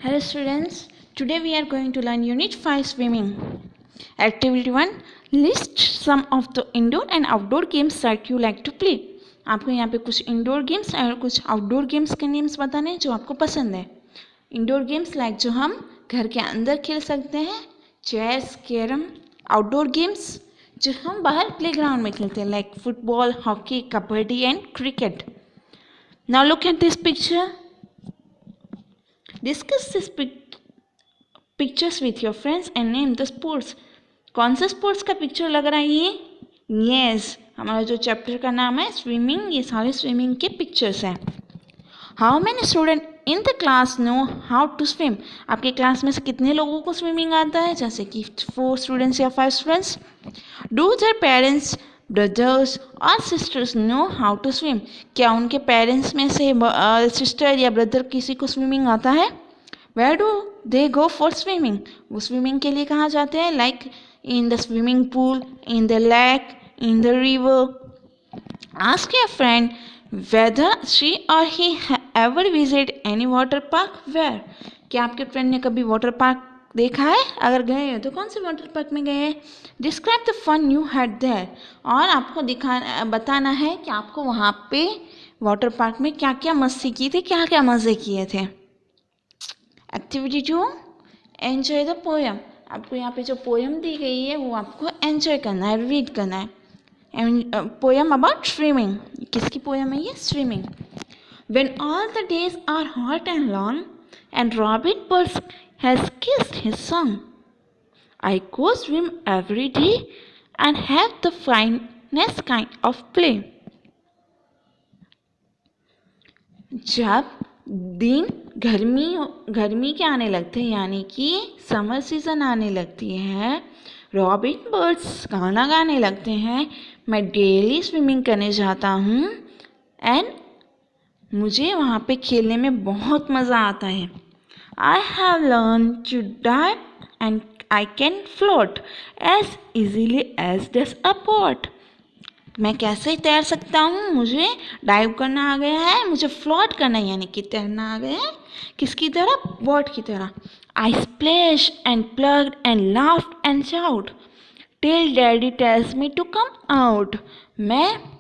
Hello students, today we are going to learn Unit 5 Swimming. Activity 1. List some of the indoor and outdoor games that you like to play. आपको यहाँ पे कुछ indoor games और कुछ outdoor games के names बताने हैं जो आपको पसंद है. इंडोर गेम्स लाइक जो हम घर के अंदर खेल सकते हैं, चेस, कैरम. आउटडोर गेम्स जो हम बाहर प्लेग्राउंड में खेलते हैं like football, hockey, kabaddi and cricket. Now look at this picture. Discuss these pictures with your friends and name the sports. कौन सा स्पोर्ट्स का पिक्चर लग रहा है ये? Yes, हमारा जो चैप्टर का नाम है स्विमिंग, ये सारे स्विमिंग के पिक्चर्स हैं. How many students in the class know how to swim? आपके क्लास में से कितने लोगों को स्विमिंग आता है? जैसे कि 4 स्टूडेंट्स या 5 students. Do their parents, brothers और sisters know how to swim? क्या उनके पेरेंट्स में से सिस्टर या ब्रदर किसी को स्विमिंग आता है? Where do they go for swimming? वो स्विमिंग के लिए कहाँ जाते हैं? Like in the swimming pool, in the lake, in the river. Ask your friend whether she और he ever visit any water park. Where? क्या आपके फ्रेंड ने कभी वाटर पार्क देखा है? अगर गए हो तो कौन से वाटर पार्क में गए हैं? Describe the fun you had there. और आपको बताना है कि आपको वहाँ पे वाटर पार्क में क्या क्या मस्ती की थी, क्या क्या मज़े किए थे. एक्टिविटी 2. Enjoy the poem. आपको यहाँ पे जो पोएम दी गई है वो आपको एंजॉय करना है, रीड करना है. Poem about swimming. किसकी पोएम है ये? Swimming. When all the days are hot and long, and robin bird has kissed his song, I go swim every day and have the finest kind of play. जब दिन गर्मी के आने लगते हैं यानी कि समर सीजन आने लगती है, रॉबिन बर्ड्स गाना गाने लगते हैं, मैं डेली स्विमिंग करने जाता हूँ एंड मुझे वहाँ पे खेलने में बहुत मज़ा आता है. I have learned to dive and I can float as easily as does a boat. मैं कैसे तैर सकता हूँ? मुझे डाइव करना आ गया है, मुझे फ्लोट करना यानी कि तैरना आ गया है. किसकी तरह? बोट की तरह. I splash and plugged and laughed and shout till daddy tells me to come out. मैं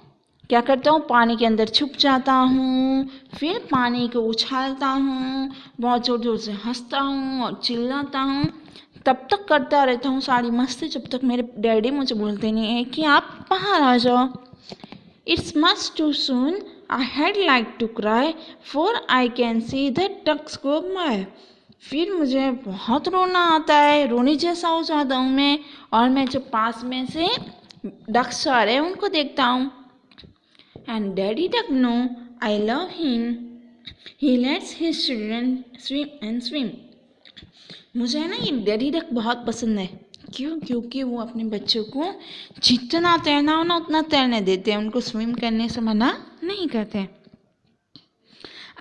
क्या करता हूँ? पानी के अंदर छुप जाता हूँ, फिर पानी को उछालता हूँ, बहुत ज़ोर ज़ोर से हंसता हूँ और चिल्लाता हूँ. तब तक करता रहता हूँ सारी मस्ती जब तक मेरे डैडी मुझे बोलते नहीं है कि आप बाहर आ जाओ. It's much too soon, I had like to cry for I can see the ducks go by. फिर मुझे बहुत रोना आता है, रोने जैसा हो जाता हूँ मैं, और मैं जब पास में से डक्स आ रहे हैं उनको देखता हूँ. And Daddy Duck know I love him. He lets his children swim and swim. मुझे है ना ये डैडी डक बहुत पसंद है. क्यों? क्योंकि वो अपने बच्चों को जितना तैरना हो ना उतना तैरने देते हैं, उनको स्विम करने से मना नहीं करते.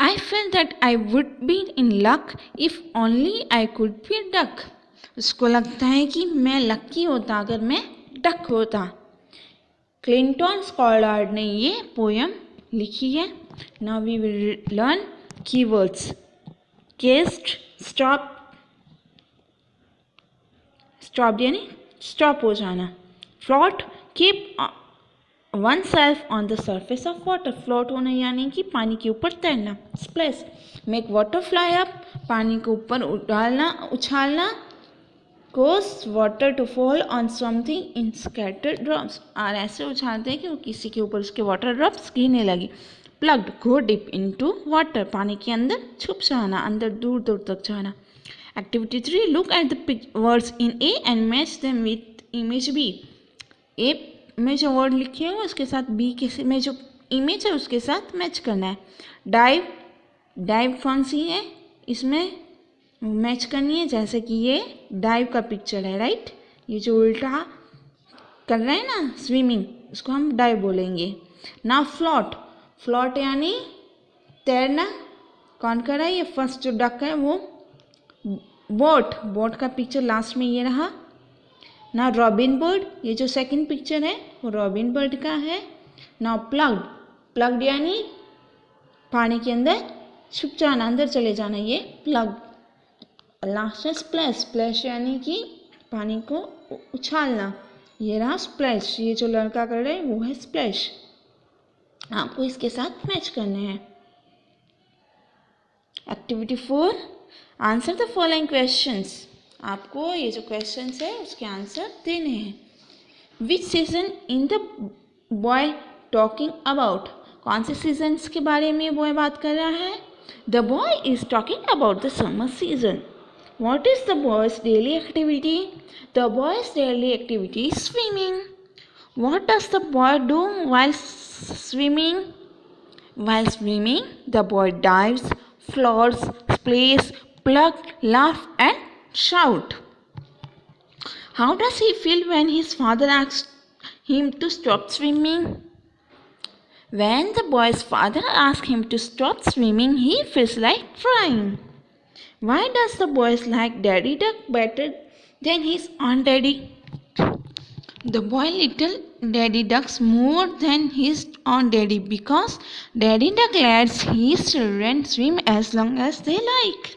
I feel that I would be in luck if only I could be a duck. उसको लगता है कि मैं लक्की होता अगर मैं डक होता. क्लिंटन स्कॉलार्ड ने ये पोएम लिखी है. Now we will learn keywords. केस्ट, स्टॉप यानी स्टॉप हो जाना. Float, keep oneself on the surface of water. Float होना यानी कि पानी के ऊपर तैरना. Splash, make water fly up, पानी के ऊपर उछालना. Cause water to fall on something in scattered drops. और ऐसे उछालते हैं कि वो किसी के ऊपर उसके वाटर ड्रॉप्स गिरने लगे. Plugged, go deep into water. पानी के अंदर छुप जाना, अंदर दूर दूर तक जाना. Activity 3. Look at the words in A and match them with image B. A में जो वर्ड लिखे हैं उसके साथ B के में जो इमेज है उसके साथ मैच करना है. डाइव कौन सी है? इसमें मैच करनी है. जैसे कि ये डाइव का पिक्चर है, राइट. ये जो उल्टा कर रहे हैं ना स्विमिंग, उसको हम डाइव बोलेंगे. ना फ्लोट यानी तैरना. कौन कर रहा है? ये फर्स्ट जो डक है वो बोट का पिक्चर लास्ट में ये रहा. ना रॉबिन बर्ड, ये जो सेकंड पिक्चर है वो रॉबिन बर्ड का है. ना प्लग्ड यानी पानी के अंदर छुप जाना, अंदर चले जाना, ये प्लग. लास्ट है स्प्लैश। स्प्लैश यानी कि पानी को उछालना। ये रहा स्प्लैश, ये जो लड़का कर रहा है वो है स्प्लैश। आपको इसके साथ मैच करने हैं। Activity 4, answer the following questions. आपको ये जो क्वेश्चंस है उसके आंसर देने हैं। विच season in the boy talking about? कौन से सीजन्स के बारे में बॉय बात कर रहा है? The boy is talking about the summer season. What is the boy's daily activity? The boy's daily activity is swimming. What does the boy do while swimming? While swimming, the boy dives, floats, plays, plugs, laughs, and shouts. How does he feel when his father asks him to stop swimming? When the boy's father asks him to stop swimming, he feels like crying. Why does the boy like Daddy Duck better than his own daddy? The boy little Daddy Ducks more than his own daddy because Daddy Duck lets his children swim as long as they like.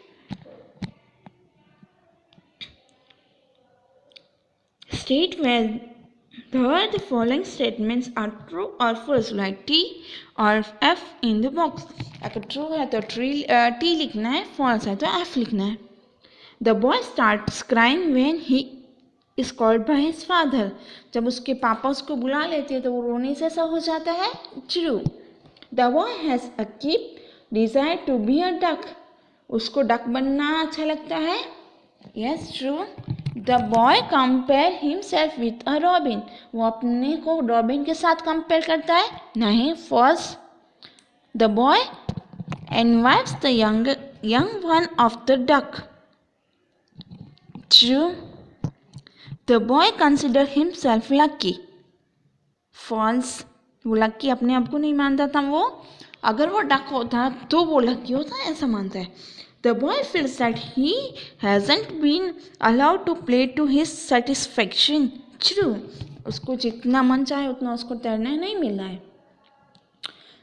State whether the following statements are true or false. Write T or F in the box. अगर true है तो T लिखना है, false है तो F लिखना है। The boy starts crying when he is called by his father. जब उसके पापा उसको बुला लेते हैं तो वो रोने से ऐसा हो जाता है। True. The boy has a deep desire to be a duck. उसको डक बनना अच्छा लगता है। Yes, true. The boy compare himself with a robin. वो अपने को रॉबिन के साथ कंपेयर करता है। नहीं, false. The boy envies the young one of the duck. True. The boy consider himself lucky. False. वो लकी अपने आप को नहीं मानता था। वो अगर वो डक होता तो वो लकी होता, ऐसा मानता है। The boy feels that he hasn't been allowed to play to his satisfaction. True. उसको जितना मन चाहे उतना उसको तैरने नहीं मिल रहा है।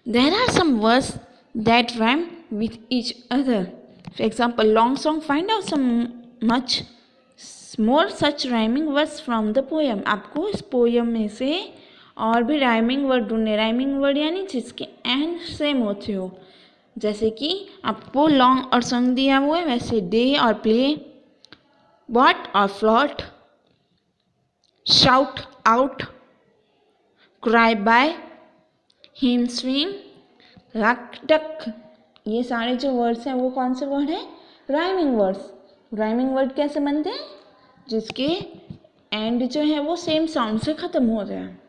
There are some words that rhyme with each other. For example, long song, find out some much more such rhyming words from the poem. आपको इस पोयम में से और भी राइमिंग वर्ड ढूंढने। राइमिंग वर्ड यानी जिसके एंड सेम होते हो। जैसे कि आपको लॉन्ग और सॉन्ग दिया हुआ है, वैसे डे और प्ले, बॉट और float, shout out, cry by, him swim, ruck duck. ये सारे जो वर्ड्स हैं वो कौन से वर्ड हैं? Rhyming words. राइमिंग वर्ड कैसे बनते हैं? जिसके एंड जो है वो सेम साउंड से खत्म हो रहे हैं।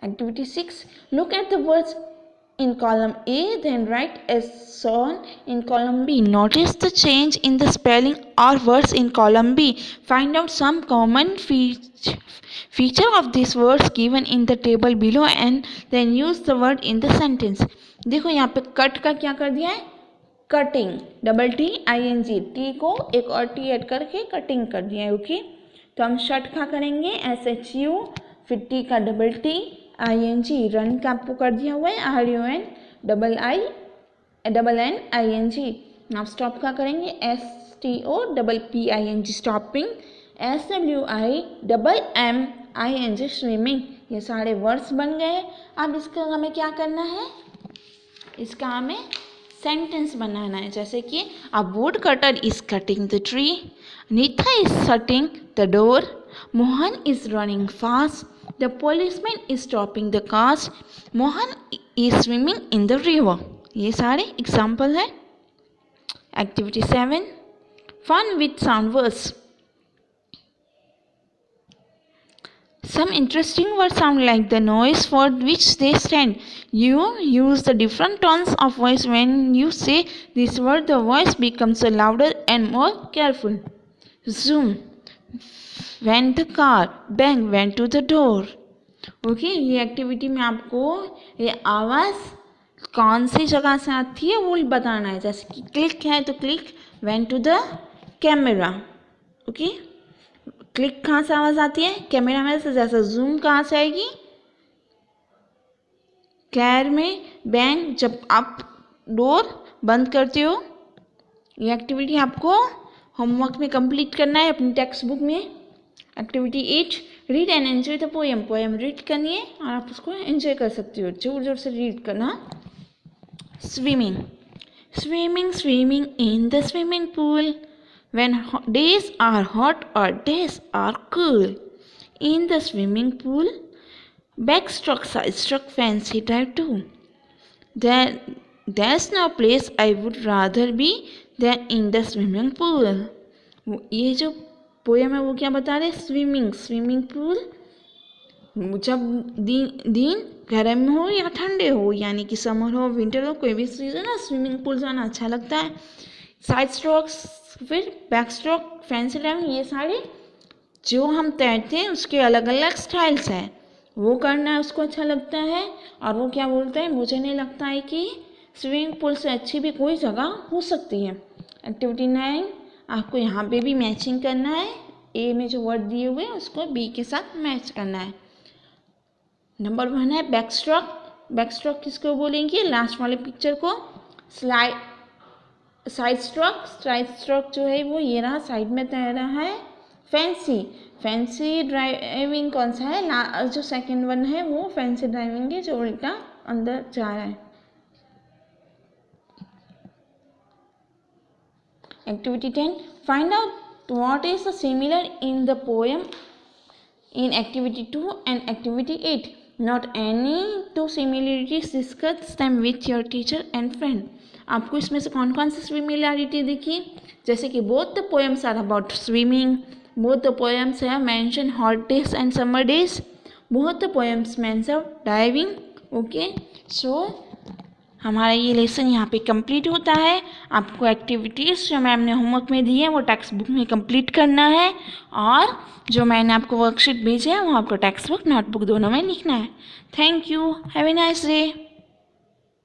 Activity 6. Look at the words in column A, then write as shown in column B. Notice the change in the spelling or words in column B. Find out some common feature of these words given in the table below and then use the word in the sentence. देखो यहाँ पे cut का क्या कर दिया है? Cutting, double T ING, T को एक और टी ऐड करके कटिंग कर दिया है। ओके, तो हम शर्ट का करेंगे SHU, फिर टी का डबल टी ING, रन का आपको कर दिया हुआ है RUN, डबल N ING। आप स्टॉप का करेंगे STO double PING, stopping, SWI double MING, swimming. ये सारे वर्ड्स बन गए। अब इसका हमें क्या करना है? इसका हमें सेंटेंस बनाना है। जैसे कि a wood cutter is cutting the tree, Neeta is shutting the door, Mohan is running fast, the policeman is stopping the cars, Mohan is swimming in the river। ये सारे एग्जाम्पल है। Activity 7, fun with sound words। Some interesting words sound like the noise for which they stand. You use the different tones of voice when you say this word. The voice becomes louder and more careful. Zoom, went the car, bang, went to the door। Okay, ये activity में आपको ये आवाज़ कौन सी जगह से आती है वो बताना है। जैसे कि क्लिक है तो click, went to the camera. Okay, click कहाँ से आवाज़ आती है? कैमरा में से। जैसे जूम कहाँ से आएगी? कैर में। बैंग जब आप डोर बंद करते हो ये एक्टिविटी आपको होमवर्क में कंप्लीट करना है अपनी टेक्स्ट बुक में। Activity 8, read and enjoy the poem. Poem read करनी है और आप उसको एंजॉय कर सकते हो, जोर जोर से रीड करना। Swimming. Swimming swimming in the swimming pool when days are hot or days are cool. In the swimming pool, backstroke, sidestroke, fancy dive too. There's no place I would rather be than in the swimming pool. ये जो poem है वो क्या बता रहे? Swimming pool. जब दिन गर्म हो या ठंडे हो, यानी कि समर हो विंटर हो, कोई भी सीजन है, स्विमिंग पूल जाना अच्छा लगता है। साइड स्ट्रोक्स, फिर बैक स्ट्रोक, फैंसी डाइविंग, ये सारे जो हम तैरते हैं उसके अलग अलग स्टाइल्स हैं, वो करना उसको अच्छा लगता है। और वो क्या बोलता है, मुझे नहीं लगता है कि स्विमिंग पूल से अच्छी भी कोई जगह हो सकती है। एक्टिविटी 9, आपको यहाँ पे भी मैचिंग करना है। ए में जो वर्ड दिए हुए हैं उसको बी के साथ मैच करना है। नंबर 1 है बैक स्ट्रोक। बैक स्ट्रोक किसको बोलेंगे? लास्ट वाले पिक्चर को। साइड स्ट्रोक जो है वो ये रहा, साइड में तैर रहा है। फैंसी ड्राइविंग कौन सा है? जो सेकंड वन है वो फैंसी ड्राइविंग है, जो उल्टा अंदर जा रहा है। Activity 10, find out what is the similar in the poem in activity 2 and activity 8. Not any two similarities, discuss them with your teacher and friend. आपको इसमें से कौन कौन सी सिमिलैरिटी दिखी? जैसे कि both the poems are about swimming, both the poems have mentioned hot days and summer days, both the poems mention diving. Okay, so हमारा ये लेसन यहाँ पे कंप्लीट होता है। आपको एक्टिविटीज़ जो मैम ने होमवर्क में दी है वो टेक्स्ट बुक में कंप्लीट करना है, और जो मैंने आपको वर्कशीट भेजा है वो आपको टेक्स्ट बुक नोटबुक दोनों में लिखना है। Thank you, have a nice day.